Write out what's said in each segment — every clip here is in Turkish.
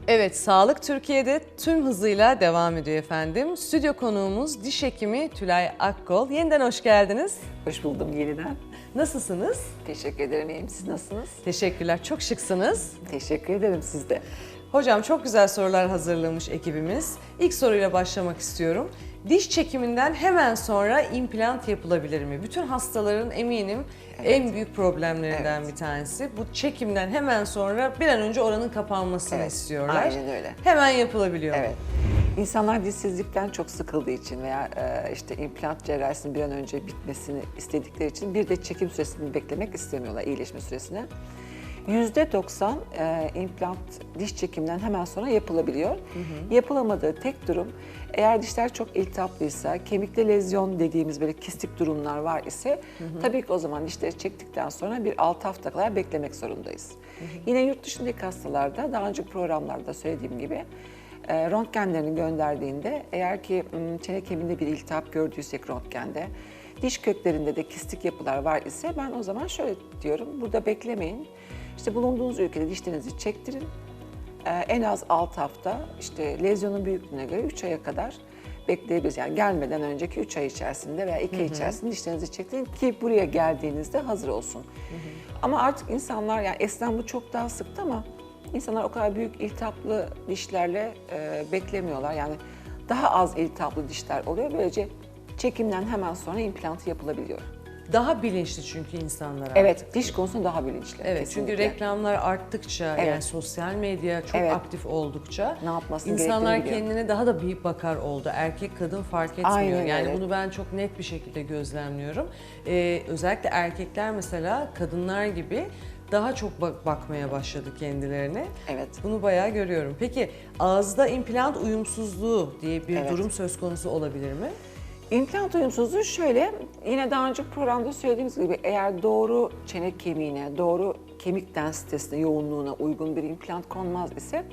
Evet, Sağlık Türkiye'de tüm hızıyla devam ediyor efendim. Stüdyo konuğumuz diş hekimi Tülay Akkol. Yeniden hoş geldiniz. Hoş buldum yeniden. Nasılsınız? Teşekkür ederim. İyiyim. Siz nasılsınız? Teşekkürler, çok şıksınız. Teşekkür ederim siz de. Hocam çok güzel sorular hazırlamış ekibimiz. İlk soruyla başlamak istiyorum. Diş çekiminden hemen sonra implant yapılabilir mi? Bütün hastaların eminim en büyük problemlerinden bir tanesi. Bu çekimden hemen sonra bir an önce oranın kapanmasını istiyorlar. Aynen öyle. Hemen yapılabiliyor mu? Evet. İnsanlar dişsizlikten çok sıkıldığı için veya işte implant cerrahisinin bir an önce bitmesini istedikleri için bir de çekim süresini beklemek istemiyorlar, iyileşme süresini. %90 implant diş çekiminden hemen sonra yapılabiliyor. Yapılamadığı tek durum, eğer dişler çok iltihaplıysa, kemikte lezyon dediğimiz böyle kistik durumlar var ise tabii ki o zaman dişleri çektikten sonra bir 6 hafta kadar beklemek zorundayız. Yine yurt dışındaki hastalarda daha önce programlarda söylediğim gibi röntgenlerini gönderdiğinde eğer ki çene kemiğinde bir iltihap gördüysek röntgende, diş köklerinde de kistik yapılar var ise ben o zaman şöyle diyorum, burada beklemeyin. İşte bulunduğunuz ülkede dişlerinizi çektirin. En az 6 hafta, işte lezyonun büyüklüğüne göre 3 aya kadar bekleyebiliriz. Yani gelmeden önceki 3 ay içerisinde veya 2 ay içerisinde dişlerinizi çektirin ki buraya geldiğinizde hazır olsun. Ama artık insanlar, yani eskiden bu çok daha sıktı ama insanlar o kadar büyük iltihaplı dişlerle beklemiyorlar. Yani daha az iltihaplı dişler oluyor. Böylece çekimden hemen sonra implantı yapılabiliyor. Daha bilinçli çünkü insanlar artık. Evet, diş konusunda daha bilinçli. Evet, kesinlikle. çünkü reklamlar arttıkça, yani sosyal medya çok aktif oldukça Ne yapmasını insanlar gerektiğini biliyor. kendine daha da büyük bakar oldu. Erkek kadın fark etmiyor. Aynen yani öyle. bunu ben çok net bir şekilde gözlemliyorum. Özellikle erkekler mesela kadınlar gibi daha çok bakmaya başladı kendilerine. Evet. Bunu bayağı görüyorum. Peki ağızda implant uyumsuzluğu diye bir Evet. durum söz konusu olabilir mi? İmplant uyumsuzluğu şöyle, yine daha önce programda söylediğimiz gibi eğer doğru çene kemiğine, doğru kemik densitesine, yoğunluğuna uygun bir implant konmaz ise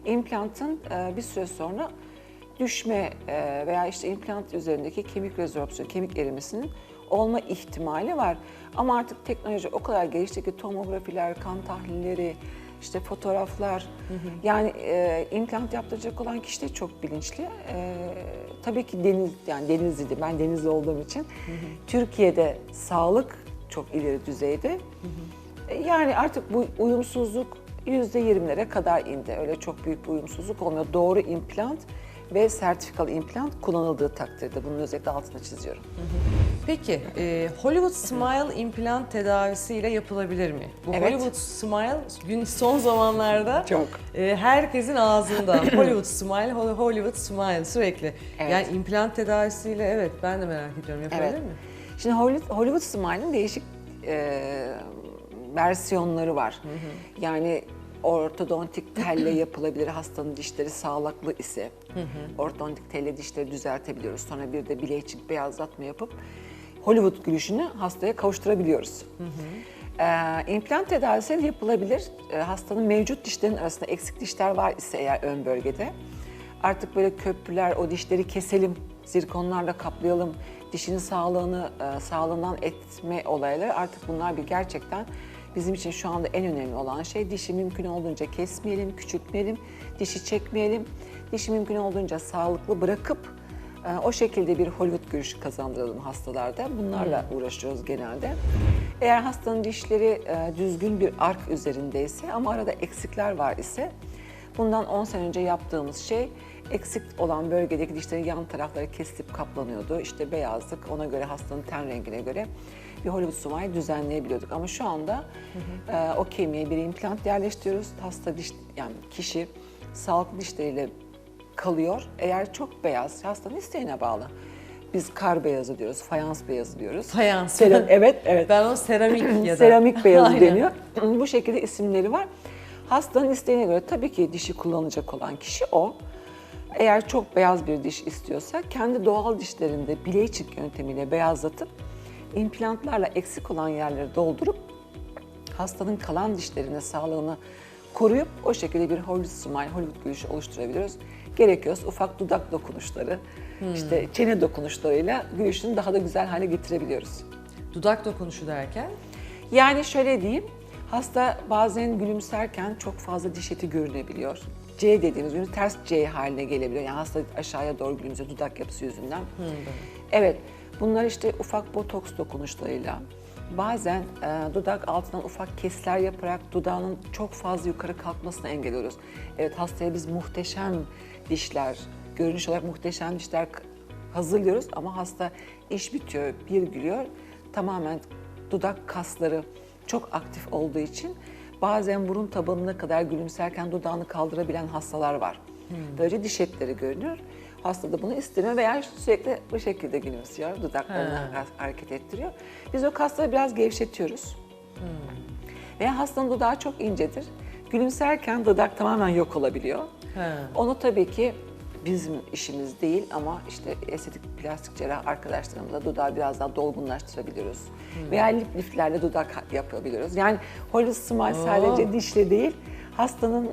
implantın bir süre sonra düşme veya işte implant üzerindeki kemik rezorpsiyonu, kemik erimesinin olma ihtimali var. Ama artık teknoloji o kadar gelişti ki tomografiler, kan tahlilleri, işte fotoğraflar, yani implant yaptıracak olan kişi de çok bilinçli. Tabii ki Denizli'de, ben Denizli olduğum için Türkiye'de sağlık çok ileri düzeyde. Yani artık bu uyumsuzluk %20'lere kadar indi. Öyle çok büyük bir uyumsuzluk olmuyor. Doğru implant ve sertifikalı implant kullanıldığı takdirde bunun özellikle altını çiziyorum. Peki, Hollywood Smile implant tedavisiyle yapılabilir mi? Bu Evet. Hollywood Smile son zamanlarda Çok. Herkesin ağzında Hollywood Smile, Hollywood Smile sürekli. Evet. Yani implant tedavisiyle evet ben de merak ediyorum yapılabilir mi? Şimdi Hollywood Smile'ın değişik versiyonları var. Yani ortodontik telle yapılabilir hastanın dişleri sağlıklı ise. Ortodontik telle dişleri düzeltebiliyoruz. Sonra bir de bileğçik beyazlatma yapıp Hollywood gülüşünü hastaya kavuşturabiliyoruz. İmplant tedavisi yapılabilir. Hastanın mevcut dişlerin arasında eksik dişler var ise eğer ön bölgede. Artık böyle köprüler, o dişleri keselim, zirkonlarla kaplayalım, dişinin sağlığından etme olayları artık bunlar bir gerçekten bizim için şu anda en önemli olan şey. Dişi mümkün olduğunca kesmeyelim, küçültmeyelim, dişi çekmeyelim, dişi mümkün olduğunca sağlıklı bırakıp o şekilde bir Hollywood görüşü kazandıralım hastalarda. Bunlarla uğraşıyoruz genelde. Eğer hastanın dişleri düzgün bir ark üzerindeyse ama arada eksikler var ise bundan 10 sene önce yaptığımız şey eksik olan bölgedeki dişlerin yan tarafları kesilip kaplanıyordu. İşte beyazlık, ona göre hastanın ten rengine göre bir Hollywood Smile düzenleyebiliyorduk. Ama şu anda o kemiğe bir implant yerleştiriyoruz. Hasta diş, yani kişi sağlıklı dişleriyle kalıyor. Eğer çok beyaz, hastanın isteğine bağlı. Biz kar beyazı diyoruz, fayans beyazı diyoruz. Fayans. Evet. Ben o seramik ya da. Seramik beyazı Aynen. deniyor. Bu şekilde isimleri var. Hastanın isteğine göre tabii ki dişi kullanacak olan kişi o. Eğer çok beyaz bir diş istiyorsa kendi doğal dişlerinde bileğçik yöntemiyle beyazlatıp implantlarla eksik olan yerleri doldurup hastanın kalan dişlerine sağlığını koruyup o şekilde bir Hollywood Smile, Hollywood gülüşü oluşturabiliyoruz. Gerekiyorsa ufak dudak dokunuşları, işte çene dokunuşlarıyla gülüşünü daha da güzel hale getirebiliyoruz. Dudak dokunuşu derken? Yani şöyle diyeyim, Hasta bazen gülümserken çok fazla diş eti görünebiliyor. C dediğimiz ürün ters C haline gelebiliyor. Yani hasta aşağıya doğru gülümsüyor dudak yapısı yüzünden. Evet, bunlar işte ufak botoks dokunuşlarıyla, bazen dudak altından ufak kesler yaparak dudağının çok fazla yukarı kalkmasına engelliyoruz. Evet, hastaya biz muhteşem dişler, görünüş olarak muhteşem dişler hazırlıyoruz ama hasta iş bitiyor, bir gülüyor. Tamamen dudak kasları çok aktif olduğu için bazen burun tabanına kadar gülümserken dudağını kaldırabilen hastalar var. Böylece diş etleri görünüyor. Hasta da bunu istemiyor veya sürekli bu şekilde gülümsüyor, dudaklarını hareket ettiriyor. Biz o kasları biraz gevşetiyoruz. Veya hastanın dudağı çok incedir. Gülümserken dudak tamamen yok olabiliyor. Onu tabii ki bizim işimiz değil ama işte estetik plastik cerrah arkadaşlarımızla dudağı biraz daha dolgunlaştırabiliyoruz. Veya lip liftlerle dudak yapabiliyoruz. Yani Hollywood Smile sadece dişle değil, hastanın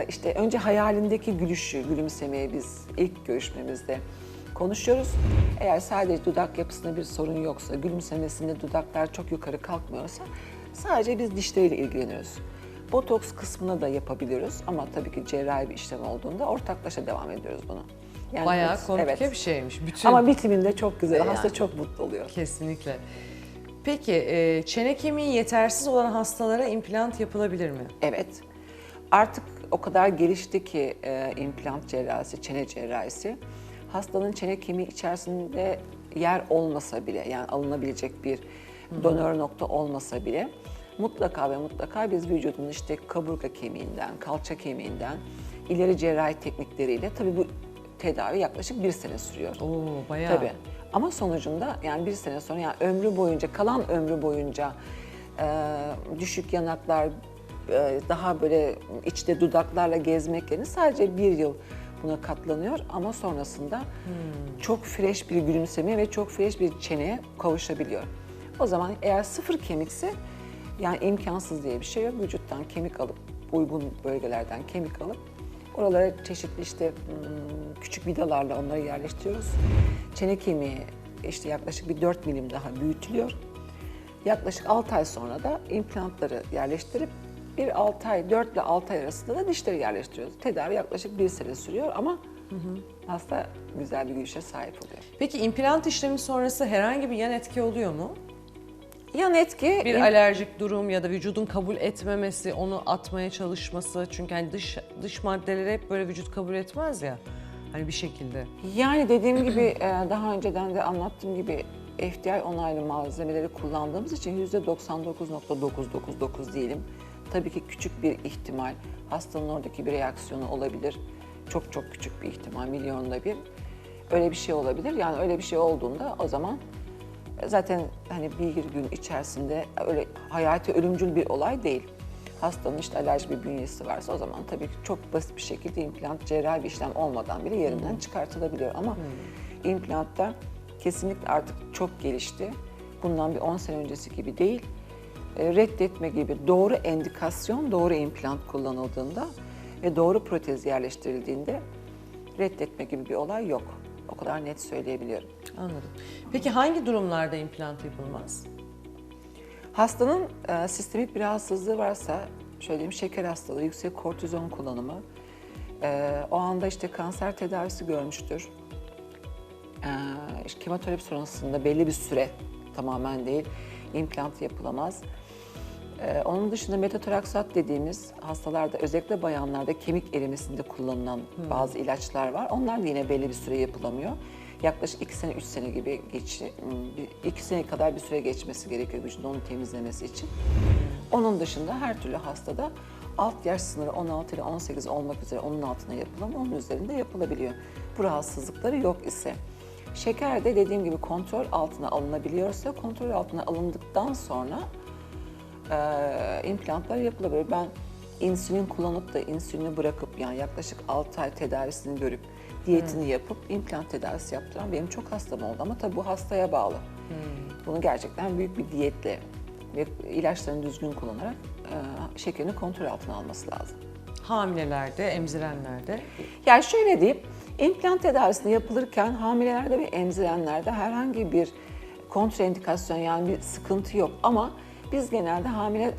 işte önce hayalindeki gülüşü, gülümsemeye biz ilk görüşmemizde konuşuyoruz. Eğer sadece dudak yapısında bir sorun yoksa, gülümsemesinde dudaklar çok yukarı kalkmıyorsa sadece biz dişleriyle ilgileniyoruz. Botoks kısmına da yapabiliyoruz ama tabii ki cerrahi bir işlem olduğunda ortaklaşa devam ediyoruz bunu. Yani Bayağı komplike evet. bir şeymiş. Bütün... Ama bitiminde çok güzel, Yani. hasta çok mutlu oluyor. Kesinlikle. Peki çene kemiği yetersiz olan hastalara implant yapılabilir mi? Evet. Artık o kadar gelişti ki implant cerrahisi, çene cerrahisi. Hastanın çene kemiği içerisinde yer olmasa bile, yani alınabilecek bir donör nokta olmasa bile mutlaka ve mutlaka biz vücudun işte kaburga kemiğinden, kalça kemiğinden ileri cerrahi teknikleriyle, tabii bu tedavi yaklaşık 1 sene sürüyor. Oo, bayağı. Tabii. Ama sonucunda yani 1 sene sonra, yani ömrü boyunca, kalan ömrü boyunca düşük yanaklar, daha böyle içte dudaklarla gezmek yerine sadece 1 yıl buna katlanıyor ama sonrasında çok fresh bir gülümseme ve çok fresh bir çeneye kavuşabiliyor. O zaman eğer 0 kemikse yani imkansız diye bir şey yok. Vücuttan kemik alıp, uygun bölgelerden kemik alıp oralara çeşitli işte küçük vidalarla onları yerleştiriyoruz. Çene kemiği işte yaklaşık bir 4 milim daha büyütülüyor. Yaklaşık 6 ay sonra da implantları yerleştirip 4 ile 6 ay arasında da dişleri yerleştiriyoruz. Tedavi yaklaşık 1 sene sürüyor ama hasta güzel bir gülüşe sahip oluyor. Peki implant işlemi sonrası herhangi bir yan etki oluyor mu? Yan etki... Bir alerjik durum ya da vücudun kabul etmemesi, onu atmaya çalışması. Çünkü hani dış maddeleri hep böyle vücut kabul etmez ya. Hani bir şekilde. Yani dediğim gibi daha önceden de anlattığım gibi FDA onaylı malzemeleri kullandığımız için %99.999 diyelim. Tabii ki küçük bir ihtimal hastanın oradaki bir reaksiyonu olabilir. Çok çok küçük bir ihtimal, milyonda bir. Öyle bir şey olabilir. Yani öyle bir şey olduğunda o zaman zaten hani bir gün içerisinde öyle hayati ölümcül bir olay değil. Hastanın işte alerji bir bünyesi varsa o zaman tabii ki çok basit bir şekilde implant cerrahi bir işlem olmadan bile yerinden çıkartılabiliyor. Ama implantta kesinlikle artık çok gelişti. Bundan bir 10 sene öncesi gibi değil. Reddetme gibi doğru endikasyon, doğru implant kullanıldığında ve doğru protez yerleştirildiğinde reddetme gibi bir olay yok. O kadar net söyleyebiliyorum. Anladım. Peki hangi durumlarda implant yapılmaz? Hastanın sistemik bir rahatsızlığı varsa, şöyle diyeyim, şeker hastalığı, yüksek kortizon kullanımı, o anda işte kanser tedavisi görmüştür. İşte kemoterapi sonrasında belli bir süre, tamamen değil, implant yapılamaz. Onun dışında metotraksat dediğimiz hastalarda, özellikle bayanlarda kemik erimesinde kullanılan bazı ilaçlar var. Onlar da yine belli bir süre yapılamıyor. Yaklaşık 2 sene, 3 sene gibi 2 sene kadar bir süre geçmesi gerekiyor vücudun onu temizlemesi için. Onun dışında her türlü hastada alt yaş sınırı 16 ile 18 olmak üzere onun altına yapılan, onun üzerinde yapılabiliyor. Bu rahatsızlıkları yok ise. Şeker de dediğim gibi kontrol altına alınabiliyorsa, kontrol altına alındıktan sonra implantlar yapılabilir. Ben insülin kullanıp da insülini bırakıp, yani yaklaşık 6 ay tedavisini görüp diyetini yapıp implant tedavisi yaptıran benim çok hastam oldu ama tabii bu hastaya bağlı. Bunu gerçekten büyük bir diyetle ve ilaçlarını düzgün kullanarak şekerini kontrol altına alması lazım. Hamilelerde, emzirenlerde. Yani şöyle diyeyim, implant tedavisinde yapılırken hamilelerde ve emzirenlerde herhangi bir kontraindikasyon, yani bir sıkıntı yok ama Biz genelde hamile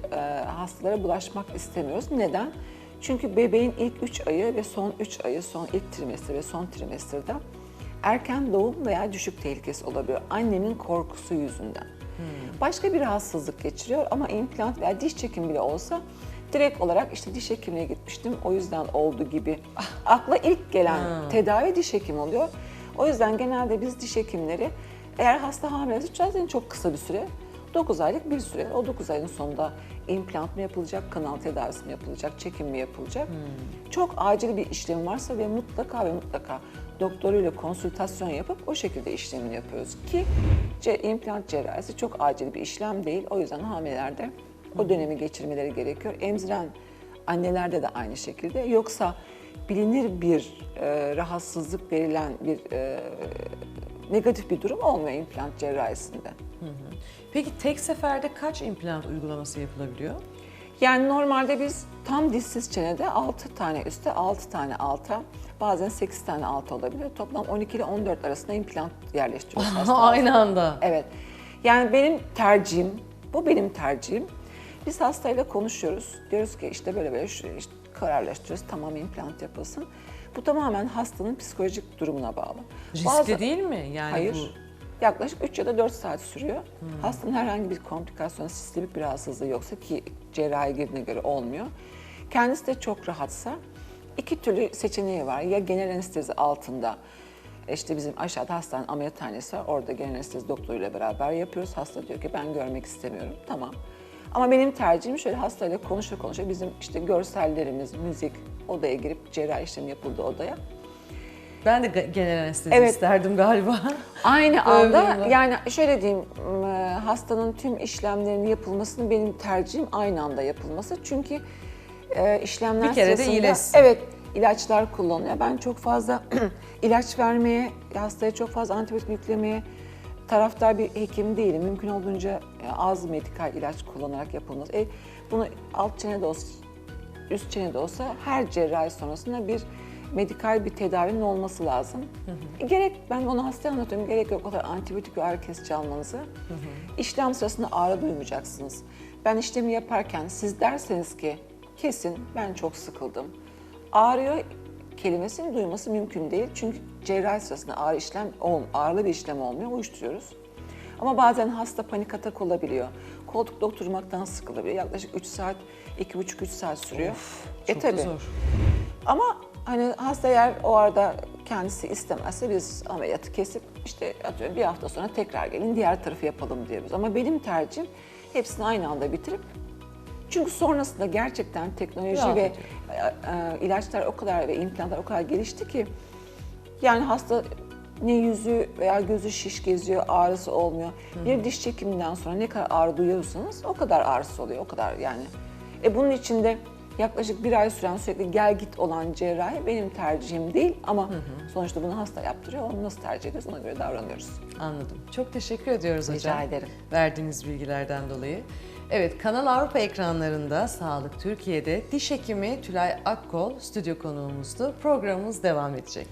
hastalara bulaşmak istemiyoruz. Neden? Çünkü bebeğin ilk 3 ayı ve son 3 ayı, son ilk trimester ve son trimesterde erken doğum veya düşük tehlikesi olabiliyor. Annenin korkusu yüzünden. Başka bir rahatsızlık geçiriyor ama implant veya diş çekimi bile olsa direkt olarak işte diş hekimine gitmiştim, o yüzden oldu gibi. Akla ilk gelen tedavi diş hekimi oluyor. O yüzden genelde biz diş hekimleri eğer hasta hamilesi zaten çok kısa bir süre, 9 aylık bir süre, o 9 ayın sonunda implant mı yapılacak, kanal tedavisi mi yapılacak, çekim mi yapılacak? Çok acil bir işlem varsa ve mutlaka doktoruyla konsültasyon yapıp o şekilde işlemini yapıyoruz ki implant cerrahisi çok acil bir işlem değil. O yüzden hamilelerde o dönemi geçirmeleri gerekiyor. Emziren annelerde de aynı şekilde. Yoksa bilinir bir rahatsızlık verilen bir negatif bir durum olmuyor implant cerrahisinde. Peki tek seferde kaç implant uygulaması yapılabiliyor? Yani normalde biz tam dişsiz çenede 6 tane üstte, 6 tane alta, bazen 8 tane alta olabilir. Toplam 12 ile 14 arasında implant yerleştiriyoruz hastalara. Aynı anda. Evet. Yani benim tercihim, bu benim tercihim. Biz hastayla konuşuyoruz. Diyoruz ki işte böyle işte kararlaştırıyoruz. Tamam, implant yapılsın. Bu tamamen hastanın psikolojik durumuna bağlı. Riskli değil mi? Yani Hayır. Yaklaşık 3 ya da 4 saat sürüyor. Hastanın herhangi bir komplikasyon, sistemik bir rahatsızlığı yoksa ki cerrahi girdiğine göre olmuyor. Kendisi de çok rahatsa iki türlü seçeneği var. Ya genel anestezi altında, işte bizim aşağıda hastanın ameliyathanesi var. Orada genel anestezi doktoruyla beraber yapıyoruz. Hasta diyor ki ben görmek istemiyorum. Tamam. Ama benim tercihim şöyle hastayla konuşa bizim işte görsellerimiz, müzik, odaya girip cerrahi işlem yapıldığı odaya. Ben de genel anestezi isterdim galiba. Aynı anda Ömrümde. yani şöyle diyeyim, hastanın tüm işlemlerinin yapılmasını benim tercihim aynı anda yapılması. Çünkü işlemler Bir kere de sırasında iyileşsin. evet ilaçlar kullanılıyor. Ben çok fazla ilaç vermeye, hastaya çok fazla antibiyotik yüklemeye taraftar bir hekim değilim. Mümkün olduğunca az medikal ilaç kullanarak yapılması. Bunu alt çenede olsa, üst çenede olsa her cerrahi sonrasında bir medikal bir tedavinin olması lazım. Gerek, ben onu hastaya anlatıyorum, gerek yok o kadar antibiyotik ve ağrı kesici almanızı. İşlem sırasında ağrı duymayacaksınız. Ben işlemi yaparken siz derseniz ki kesin ben çok sıkıldım. Ağrıyor kelimesini duyması mümkün değil. Çünkü cerrahi sırasında ağrılı bir işlem olmuyor, uyuşturuyoruz. Ama bazen hasta panik atak olabiliyor. Koltukta oturmaktan sıkılabiliyor. Yaklaşık 3 saat, 2,5-3 saat sürüyor. Çok da zor. Ama hani hasta eğer o arada kendisi istemezse biz ameliyatı kesip işte atıyorum bir hafta sonra tekrar gelin diğer tarafı yapalım diyoruz. Ama benim tercihim hepsini aynı anda bitirip çünkü sonrasında gerçekten teknoloji Rahat ve ilaçlar o kadar ve implantlar o kadar gelişti ki yani hasta ne yüzü veya gözü şiş geziyor, ağrısı olmuyor. Bir diş çekiminden sonra ne kadar ağrı duyuyorsanız o kadar ağrısı oluyor, o kadar yani. Bunun içinde yaklaşık 1 ay süren sürekli gel git olan cerrahi benim tercihim değil ama sonuçta bunu hasta yaptırıyor. Onu nasıl tercih ediyoruz ona göre davranıyoruz. Anladım. Çok teşekkür ediyoruz hocam. Rica ederim. Verdiğiniz bilgilerden dolayı. Evet, Kanal Avrupa ekranlarında Sağlık Türkiye'de diş hekimi Tülay Akkol stüdyo konuğumuzdu. Programımız devam edecek.